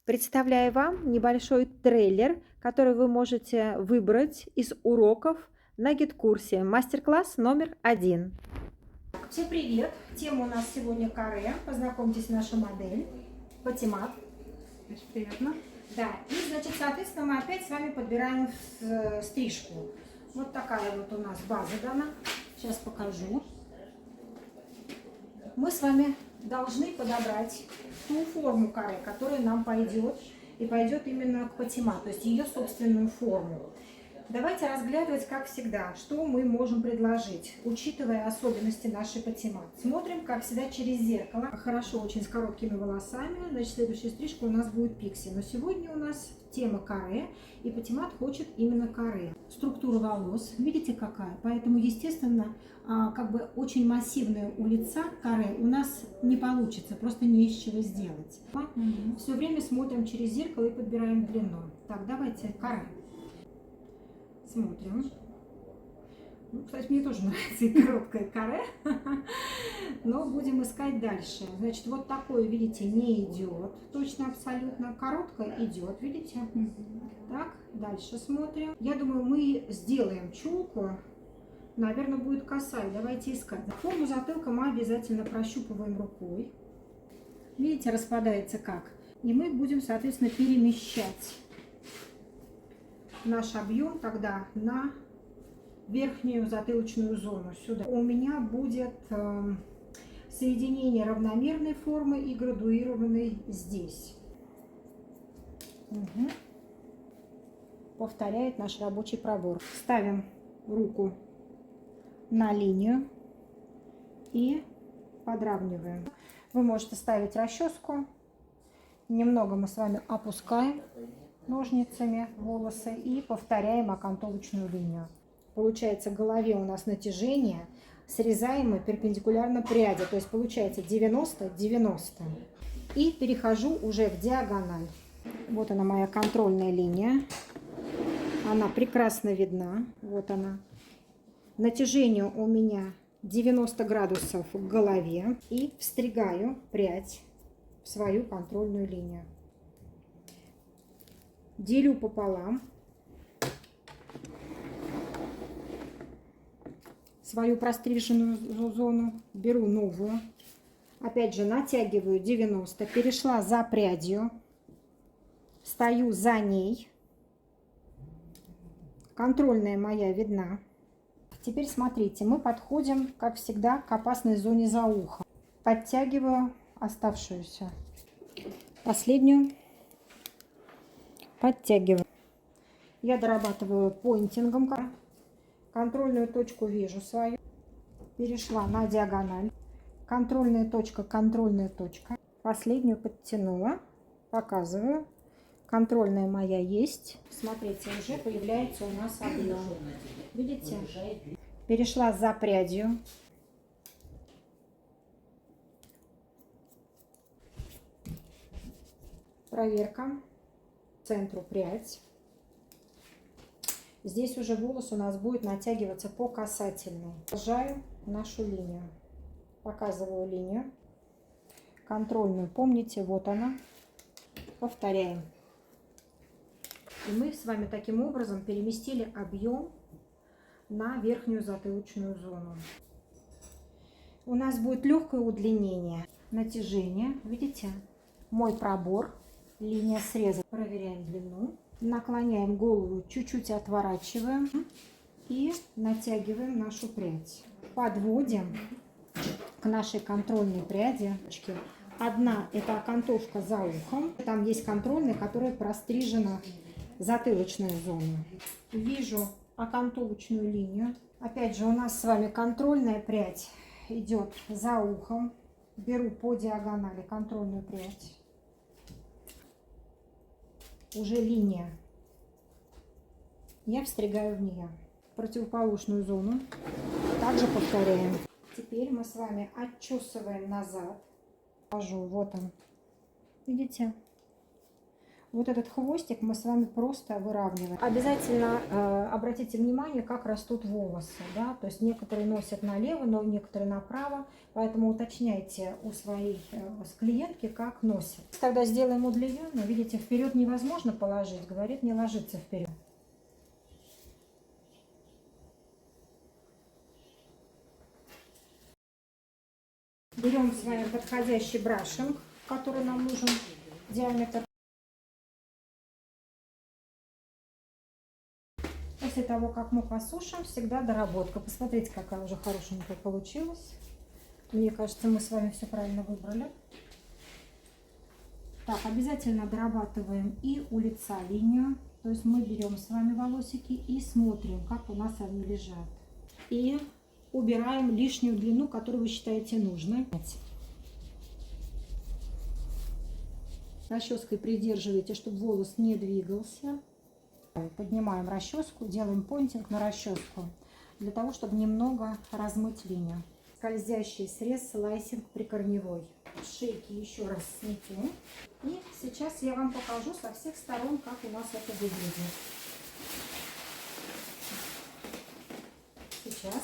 Представляю вам небольшой трейлер, который вы можете выбрать из уроков на гид-курсе. Мастер-класс номер 1. Всем привет! Тема у нас сегодня каре. Познакомьтесь, наша модель. Патимат. Очень приятно. Да, и, значит, соответственно, мы опять с вами подбираем стрижку. Вот такая вот у нас база дана. Сейчас покажу. Мы с вами должны подобрать ту форму каре, которая нам пойдет, и пойдет именно к патимат, то есть ее собственную форму. Давайте разглядывать, как всегда, что мы можем предложить, учитывая особенности нашей патимат. Смотрим, как всегда, через зеркало. Хорошо, очень с короткими волосами. Значит, следующая стрижка у нас будет пикси. Но сегодня у нас тема каре, и патимат хочет именно каре. Структура волос, видите, какая? Поэтому, естественно, как бы очень массивная у лица каре у нас не получится, просто не из чего сделать. Все время смотрим через зеркало и подбираем длину. Так, давайте каре. Смотрим. Ну, кстати, мне тоже нравится и короткая каре, но будем искать дальше. Значит, вот такое, видите, не идет. Точно, абсолютно. Короткая идет, видите? Так, дальше смотрим. Я думаю, мы сделаем чулку. Наверное, будет косая. Давайте искать. Форму затылка мы обязательно прощупываем рукой. Видите, распадается как. И мы будем, соответственно, перемещать наш объем тогда на верхнюю затылочную зону. Сюда у меня будет соединение равномерной формы и градуированной здесь. Угу. Повторяет наш рабочий пробор. Ставим руку на линию и подравниваем. Вы можете ставить расческу. Немного мы с вами опускаем ножницами волосы и повторяем окантовочную линию. Получается, в голове у нас натяжение, срезаемое перпендикулярно пряди, то есть получается 90-90. И перехожу уже в диагональ. Вот она, моя контрольная линия. Она прекрасно видна. Вот она. Натяжение у меня 90 градусов в голове. И встригаю прядь в свою контрольную линию. Делю пополам свою простриженную зону, беру новую, опять же натягиваю 90, перешла за прядью, стою за ней, контрольная моя видна. Теперь смотрите, мы подходим, как всегда, к опасной зоне за ухом. Подтягиваю оставшуюся, последнюю. Подтягиваю. Я дорабатываю поинтингом. Контрольную точку вижу свою. Перешла на диагональ. Контрольная точка, контрольная точка. Последнюю подтянула. Показываю. Контрольная моя есть. Смотрите, уже появляется у нас объем. Видите? Перешла за прядью. Проверка. Центру прядь. Здесь уже волос у нас будет натягиваться по касательной. Продолжаю нашу линию. Показываю линию. Контрольную. Помните, вот она. Повторяем. И мы с вами таким образом переместили объем на верхнюю затылочную зону. У нас будет легкое удлинение. Натяжение. Видите? Мой пробор. Линия среза. Проверяем длину. Наклоняем голову, чуть-чуть отворачиваем и натягиваем нашу прядь. Подводим к нашей контрольной пряди. Одна это окантовка за ухом. Там есть контрольная, которая прострижена затылочную зону. Вижу окантовочную линию. Опять же, у нас с вами контрольная прядь идет за ухом. Беру по диагонали контрольную прядь. Уже линия. Я встригаю в нее. Противоположную зону. Также повторяем. Теперь мы с вами отчесываем назад. Вот он. Видите? Вот этот хвостик мы с вами просто выравниваем. Обязательно обратите внимание, как растут волосы. Да? То есть некоторые носят налево, но некоторые направо. Поэтому уточняйте у своей клиентки, как носят. Когда сделаем удлиненную, видите, вперед невозможно положить. Говорит, не ложится вперед. Берем с вами подходящий брашинг, который нам нужен, диаметр. После того, как мы посушим, всегда доработка. Посмотрите, какая уже хорошенькая получилась. Мне кажется, мы с вами все правильно выбрали. Так, обязательно дорабатываем и у лица линию. То есть мы берем с вами волосики и смотрим, как у нас они лежат. И убираем лишнюю длину, которую вы считаете нужной. Расческой придерживайте, чтобы волос не двигался. Поднимаем расческу, делаем понтинг на расческу, для того, чтобы немного размыть линию. Скользящий срез, слайсинг прикорневой. Шейки еще раз сметем. И сейчас я вам покажу со всех сторон, как у нас это выглядит. Сейчас.